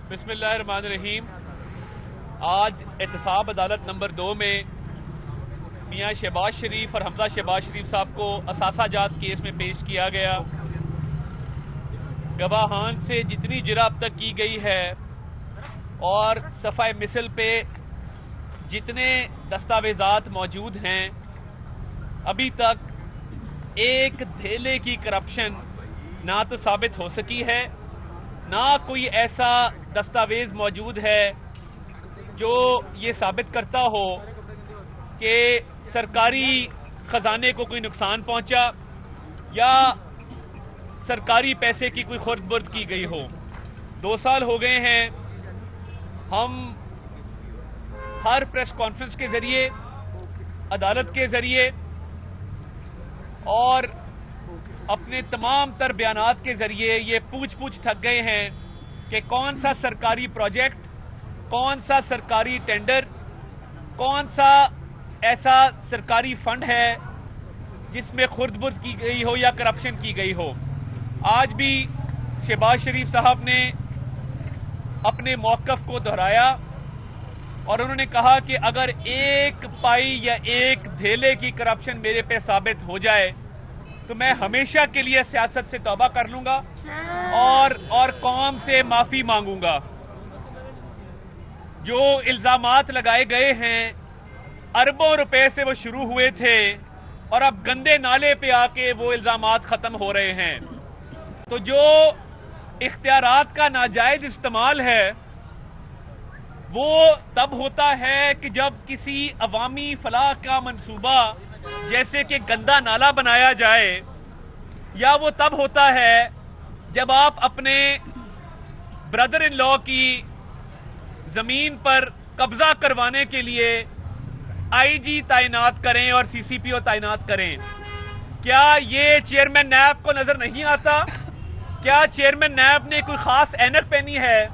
بسم اللہ الرحمن الرحیم۔ آج احتساب عدالت نمبر 2 میں میاں شہباز شریف اور حمزہ شہباز شریف صاحب کو اثاثہ جات کیس میں پیش کیا گیا۔ گواہان سے جتنی جرح اب تک کی گئی ہے اور صفحہ مثل پہ جتنے دستاویزات موجود ہیں، ابھی تک ایک دھیلے کی کرپشن نہ تو ثابت ہو سکی ہے، نہ کوئی ایسا دستاویز موجود ہے جو یہ ثابت کرتا ہو کہ سرکاری خزانے کو کوئی نقصان پہنچا یا سرکاری پیسے کی کوئی خورد برد کی گئی ہو۔ 2 سال ہو گئے ہیں، ہم ہر پریس کانفرنس کے ذریعے، عدالت کے ذریعے اور اپنے تمام تر بیانات کے ذریعے یہ پوچھ تھک گئے ہیں کہ کون سا سرکاری پروجیکٹ، کون سا سرکاری ٹینڈر، کون سا ایسا سرکاری فنڈ ہے جس میں خورد برد کی گئی ہو یا کرپشن کی گئی ہو۔ آج بھی شہباز شریف صاحب نے اپنے موقف کو دہرایا اور انہوں نے کہا کہ اگر ایک پائی یا ایک دھیلے کی کرپشن میرے پہ ثابت ہو جائے تو میں ہمیشہ کے لیے سیاست سے توبہ کر لوں گا اور قوم سے معافی مانگوں گا۔ جو الزامات لگائے گئے ہیں، اربوں روپے سے وہ شروع ہوئے تھے اور اب گندے نالے پہ آ کے وہ الزامات ختم ہو رہے ہیں۔ تو جو اختیارات کا ناجائز استعمال ہے وہ تب ہوتا ہے کہ جب کسی عوامی فلاح کا منصوبہ جیسے کہ گندا نالا بنایا جائے، یا وہ تب ہوتا ہے جب آپ اپنے بردر ان لا کی زمین پر قبضہ کروانے کے لیے آئی جی تعینات کریں اور سی سی پی او تعینات کریں۔ کیا یہ چیئرمین نیب کو نظر نہیں آتا؟ کیا چیئرمین نیب نے کوئی خاص اینک پہنی ہے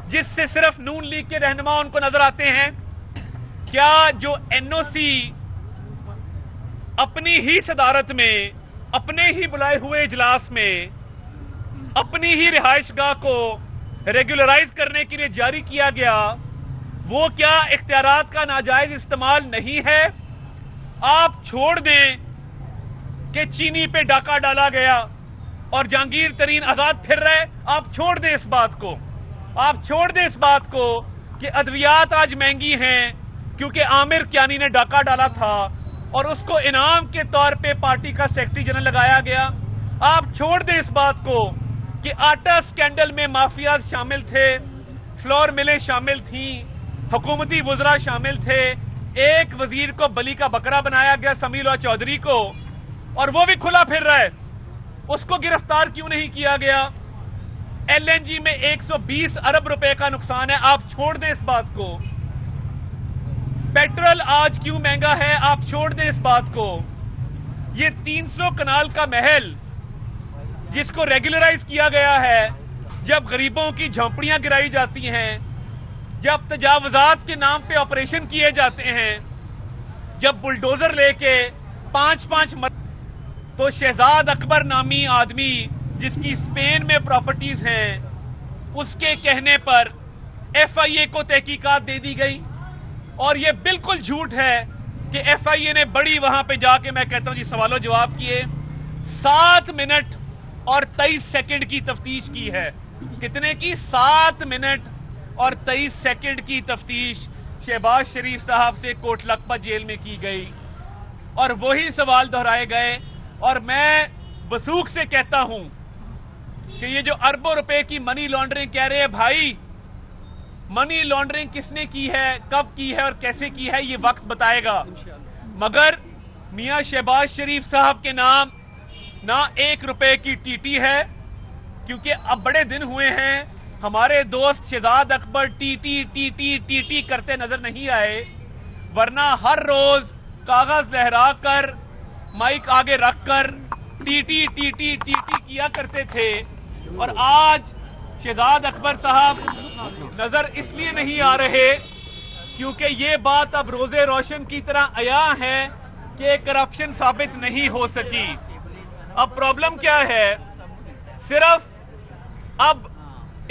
جس سے صرف نون لیگ کے رہنما ان کو نظر آتے ہیں؟ کیا جو این او سی اپنی ہی صدارت میں، اپنے ہی بلائے ہوئے اجلاس میں اپنی ہی رہائش گاہ کو ریگولرائز کرنے کے لیے جاری کیا گیا، وہ کیا اختیارات کا ناجائز استعمال نہیں ہے؟ آپ چھوڑ دیں کہ چینی پہ ڈاکہ ڈالا گیا اور جہانگیر ترین آزاد پھر رہے، آپ چھوڑ دیں اس بات کو، آپ چھوڑ دیں اس بات کو کہ ادویات آج مہنگی ہیں کیونکہ عامر کیانی نے ڈاکہ ڈالا تھا اور اس کو انعام کے طور پہ پارٹی کا سیکرٹری جنرل لگایا گیا۔ آپ چھوڑ دیں اس بات کو کہ آٹا سکینڈل میں مافیاز شامل تھے، فلور ملیں شامل تھیں، حکومتی وزراء شامل تھے، ایک وزیر کو بلی کا بکرا بنایا گیا سمیع اللہ چودھری کو، اور وہ بھی کھلا پھر رہا ہے، اس کو گرفتار کیوں نہیں کیا گیا؟ ایل این جی میں 120 ارب روپے کا نقصان ہے، آپ چھوڑ دیں اس بات کو۔ پیٹرول آج کیوں مہنگا ہے، آپ چھوڑ دیں اس بات کو۔ یہ 300 کنال کا محل جس کو ریگولرائز کیا گیا ہے، جب غریبوں کی جھونپڑیاں گرائی جاتی ہیں، جب تجاوزات کے نام پہ آپریشن کیے جاتے ہیں، جب بلڈوزر لے کے 5 تو شہزاد اکبر نامی آدمی جس کی اسپین میں پراپرٹیز ہیں، اس کے کہنے پر ایف آئی اے کو تحقیقات دے دی گئی، اور یہ بالکل جھوٹ ہے کہ ایف آئی اے نے بڑی وہاں پہ جا کے، میں کہتا ہوں جی، سوال و جواب کیے، 7 منٹ اور 23 سیکنڈ کی تفتیش کی ہے۔ کتنے کی؟ 7 منٹ اور 23 سیکنڈ کی تفتیش شہباز شریف صاحب سے کوٹ لکھپت جیل میں کی گئی، اور وہی سوال دہرائے گئے۔ اور میں وثوق سے کہتا ہوں کہ یہ جو اربوں روپے کی منی لانڈرنگ کہہ رہے ہیں، بھائی منی لانڈرنگ کس نے کی ہے، کب کی ہے اور کیسے کی ہے، یہ وقت بتائے گا، مگر میاں شہباز شریف صاحب کے نام نہ 1 روپے کی ٹی ٹی ہے، کیونکہ اب بڑے دن ہوئے ہیں ہمارے دوست شہزاد اکبر ٹی ٹی کرتے نظر نہیں آئے، ورنہ ہر روز کاغذ لہرا کر مائک آگے رکھ کر ٹی ٹی کیا کرتے تھے۔ اور آج شہزاد اکبر صاحب نظر اس لیے نہیں آ رہے کیونکہ یہ بات اب روز روشن کی طرح عیاں ہے کہ کرپشن ثابت نہیں ہو سکی۔ اب پرابلم کیا ہے؟ صرف اب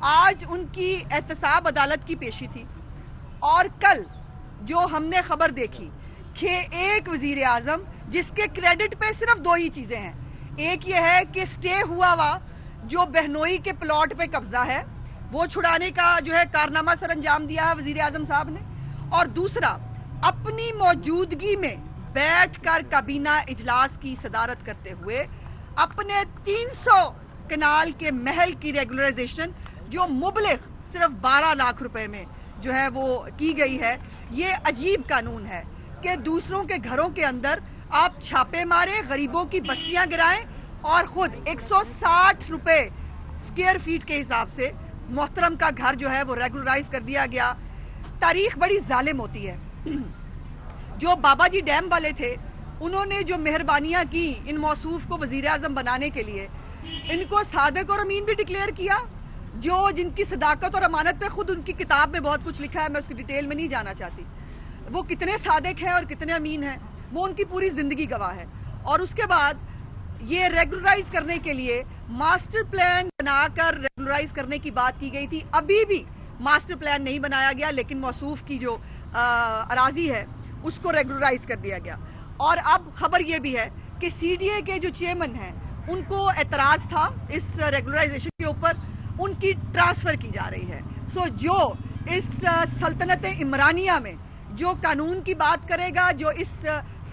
آج ان کی احتساب عدالت کی پیشی تھی، اور کل جو ہم نے خبر دیکھی کہ ایک وزیر اعظم جس کے کریڈٹ پہ صرف دو ہی چیزیں ہیں، ایک یہ ہے کہ سٹے ہوا جو بہنوئی کے پلاٹ پہ قبضہ ہے وہ چھڑانے کا جو ہے کارنامہ سر انجام دیا ہے وزیر اعظم صاحب نے، اور دوسرا اپنی موجودگی میں بیٹھ کر کابینہ اجلاس کی صدارت کرتے ہوئے اپنے 300 کنال کے محل کی ریگولرائزیشن جو مبلغ صرف 12 لاکھ روپے میں جو ہے وہ کی گئی ہے۔ یہ عجیب قانون ہے کہ دوسروں کے گھروں کے اندر آپ چھاپے مارے، غریبوں کی بستیاں گرائیں، اور خود 160 روپے سکوئر فیٹ کے حساب سے محترم کا گھر جو ہے وہ ریگولرائز کر دیا گیا۔ تاریخ بڑی ظالم ہوتی ہے۔ جو بابا جی ڈیم والے تھے انہوں نے جو مہربانیاں کی ان موصوف کو وزیر اعظم بنانے کے لیے، ان کو صادق اور امین بھی ڈکلیئر کیا، جو جن کی صداقت اور امانت پہ خود ان کی کتاب میں بہت کچھ لکھا ہے، میں اس کی ڈیٹیل میں نہیں جانا چاہتی، وہ کتنے صادق ہیں اور کتنے امین ہیں وہ ان کی پوری زندگی گواہ ہے۔ اور اس کے بعد یہ ریگولرائز کرنے کے لیے ماسٹر پلان بنا کر ریگولرائز کرنے کی بات کی گئی تھی، ابھی بھی ماسٹر پلان نہیں بنایا گیا، لیکن موصوف کی جو اراضی ہے اس کو ریگولرائز کر دیا گیا۔ اور اب خبر یہ بھی ہے کہ سی ڈی اے کے جو چیئرمین ہیں ان کو اعتراض تھا اس ریگولرائزیشن کے اوپر، ان کی ٹرانسفر کی جا رہی ہے۔ سو جو اس سلطنت عمرانیہ میں جو قانون کی بات کرے گا، جو اس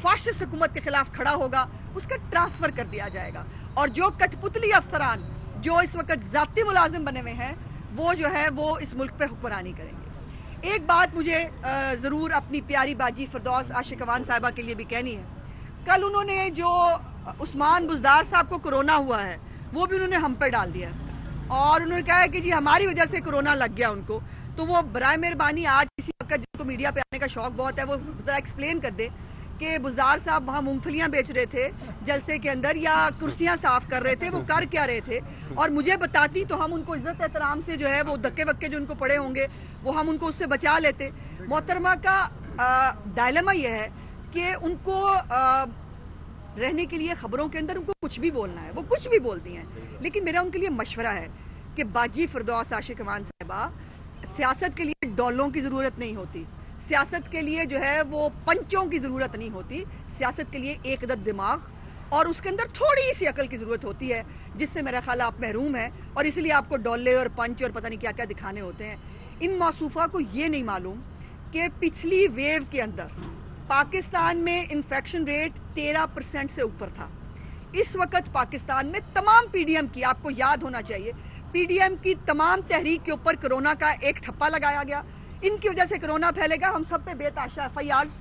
فاشسٹ حکومت کے خلاف کھڑا ہوگا، اس کا ٹرانسفر کر دیا جائے گا، اور جو کٹ پتلی افسران جو اس وقت ذاتی ملازم بنے ہوئے ہیں وہ جو ہے وہ اس ملک پہ حکمرانی کریں گے۔ ایک بات مجھے ضرور اپنی پیاری باجی فردوس عاشق اوان صاحبہ کے لیے بھی کہنی ہے۔ کل انہوں نے جو عثمان بزدار صاحب کو کرونا ہوا ہے وہ بھی انہوں نے ہم پہ ڈال دیا، اور انہوں نے کہا ہے کہ جی ہماری وجہ سے کرونا لگ گیا ان کو، تو وہ برائے مہربانی آج کسی وقت جن کو میڈیا پہ آنے کا شوق بہت ہے وہ ذرا ایکسپلین کر دے کہ بزدار صاحب وہاں مونگ پھلیاں بیچ رہے تھے جلسے کے اندر یا کرسیاں صاف کر رہے تھے، وہ کر کیا رہے تھے، اور مجھے بتاتی تو ہم ان کو عزت احترام سے جو ہے وہ دکے وکے جو ان کو پڑے ہوں گے وہ ہم ان کو اس سے بچا لیتے۔ محترمہ کا ڈائلما یہ ہے کہ ان کو رہنے کے لیے خبروں کے اندر ان کو کچھ بھی بولنا ہے، وہ کچھ بھی بولتی ہیں، لیکن میرا ان کے لیے مشورہ ہے کہ باجی فردوس عاشق اوان صاحبہ، سیاست کے لیے ڈولوں کی ضرورت نہیں ہوتی، سیاست کے لیے جو ہے وہ پنچوں کی ضرورت نہیں ہوتی، سیاست کے لیے ایک عدد دماغ اور اس کے اندر تھوڑی سی عقل کی ضرورت ہوتی ہے، جس سے میرا خیال آپ محروم ہیں، اور اس لیے آپ کو ڈولے اور پنچ اور پتہ نہیں کیا کیا دکھانے ہوتے ہیں۔ ان موصوفہ کو یہ نہیں معلوم کہ پچھلی ویو کے اندر پاکستان میں انفیکشن ریٹ 13% سے اوپر تھا۔ اس وقت پاکستان میں تمام پی ڈی ایم کی، آپ کو یاد ہونا چاہیے، پی ڈی ایم کی تمام تحریک کے اوپر کرونا کا ایک ٹھپا لگایا گیا، ان کی وجہ سے کرونا پھیلے گا۔ ہم سب پہ بے تحاشا ایف آئی آرز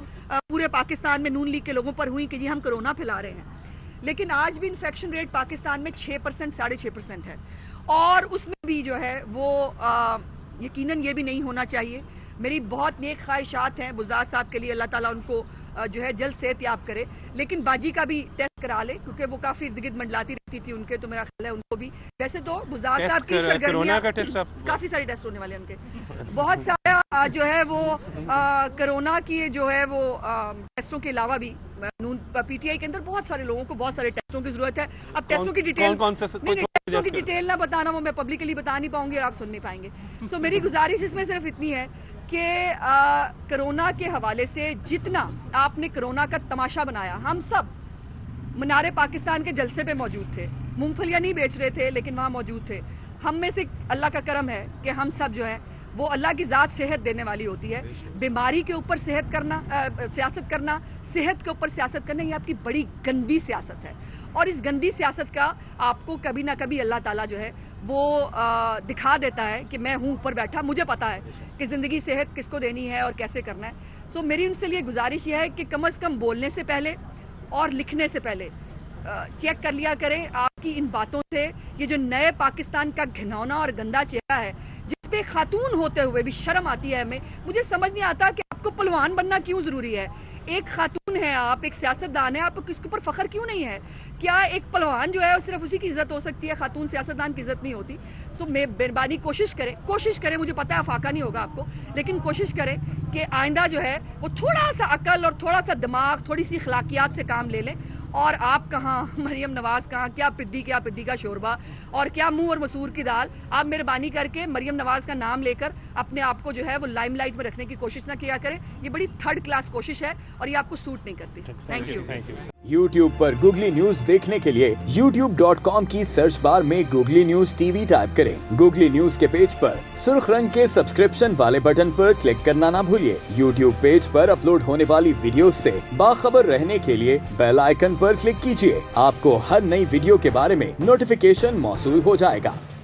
پورے پاکستان میں نون لیگ کے لوگوں پر ہوئی کہ جی ہم کرونا پھیلا رہے ہیں، لیکن آج بھی انفیکشن ریٹ پاکستان میں 6%، 6.5% ہے، اور اس میں بھی جو ہے وہ یقیناً یہ بھی نہیں ہونا چاہیے۔ میری بہت نیک خواہشات ہیں بزدار صاحب کے لیے، اللہ تعالیٰ ان کو جو ہے جلد صحت یاب کرے، لیکن باجی کا بھی ٹیسٹ کرا لے کیونکہ وہ کافی ارد گرد منڈلاتی رہتی تھی ان کے، تو میرا خیال ہے ان کو بھی، ویسے تو بزدار صاحب کی سرگرمیاں کافی سارے ٹیسٹ ہونے والے ہیں ان کے، بہت سارا جو ہے وہ کرونا کی جو ہے وہ ٹیسٹوں کے علاوہ بھی پی ٹی آئی کے اندر بہت سارے لوگوں کو بہت سارے ٹیسٹوں کی ضرورت ہے۔ اب ٹیسٹوں کی ڈیٹیل نہ بتانا وہ میں پبلکلی بتا نہیں پاؤں گی اور آپ سن نہیں پائیں گے۔ سو میری گزارش اس میں صرف اتنی ہے کہ کرونا کے حوالے سے جتنا آپ نے کرونا کا تماشا بنایا، ہم سب منارے پاکستان کے جلسے پہ موجود تھے، مونگ پھلیاں نہیں بیچ رہے تھے لیکن وہاں موجود تھے۔ ہم میں سے اللہ کا کرم ہے کہ ہم سب جو ہیں وہ اللہ کی ذات صحت دینے والی ہوتی ہے، بیماری کے اوپر سیاست کرنا، صحت کے اوپر سیاست کرنا، یہ آپ کی بڑی گندی سیاست ہے، اور اس گندی سیاست کا آپ کو کبھی نہ کبھی اللہ تعالیٰ جو ہے وہ دکھا دیتا ہے کہ میں ہوں اوپر بیٹھا، مجھے پتا ہے کہ زندگی صحت کس کو دینی ہے اور کیسے کرنا ہے۔ سو میری ان سے لیے گزارش یہ ہے کہ کم از کم بولنے سے پہلے اور لکھنے سے پہلے چیک کر لیا کریں آپ کی ان باتوں سے یہ جو نئے پاکستان کا گھنونا اور گندا چہرہ ہے، جس پہ خاتون ہوتے ہوئے بھی شرم آتی ہے ہمیں۔ مجھے سمجھ نہیں آتا کہ آپ کو پہلوان بننا کیوں ضروری ہے؟ ایک خاتون ہے آپ، ایک سیاستدان ہے، آپ کو اس کے اوپر فخر کیوں نہیں ہے؟ کیا ایک پہلوان جو ہے صرف اسی کی عزت ہو سکتی ہے، خاتون سیاستدان کی عزت نہیں ہوتی؟ سو میں مہربانی کوشش کریں، مجھے پتا ہے افاقہ نہیں ہوگا آپ کو، لیکن کوشش کریں کہ آئندہ جو ہے وہ تھوڑا سا عقل اور تھوڑا سا دماغ، تھوڑی سی اخلاقیات سے کام لے لیں، اور آپ کہاں, مریم نواز کہاں, کیا پڈی کا شوربہ اور کیا منہ اور مسور کی دال. آپ مہربانی کر کے مریم نواز کا نام لے کر اپنے آپ کو جو ہے وہ لائم لائٹ میں رکھنے کی کوشش نہ کیا کریں. یہ بڑی تھرڈ کلاس کوشش ہے اور یہ آپ کو سوٹ نہیں کرتی. Thank you. YouTube per googly news دیکھنے کے لیے youtube.com کی سرچ بار میں googly news T V type کریں. گوگلی نیوز کے پیج پر سرخ رنگ کے سبسکرپشن والے بٹن پر کلک کرنا نہ بھولیے. YouTube پیج پر اپلوڈ ہونے والی ویڈیوز سے باخبر رہنے کے لیے بیل آئیکن پر کلک کیجیے. آپ کو ہر نئی ویڈیو کے بارے میں نوٹیفیکیشن موصول ہو جائے گا.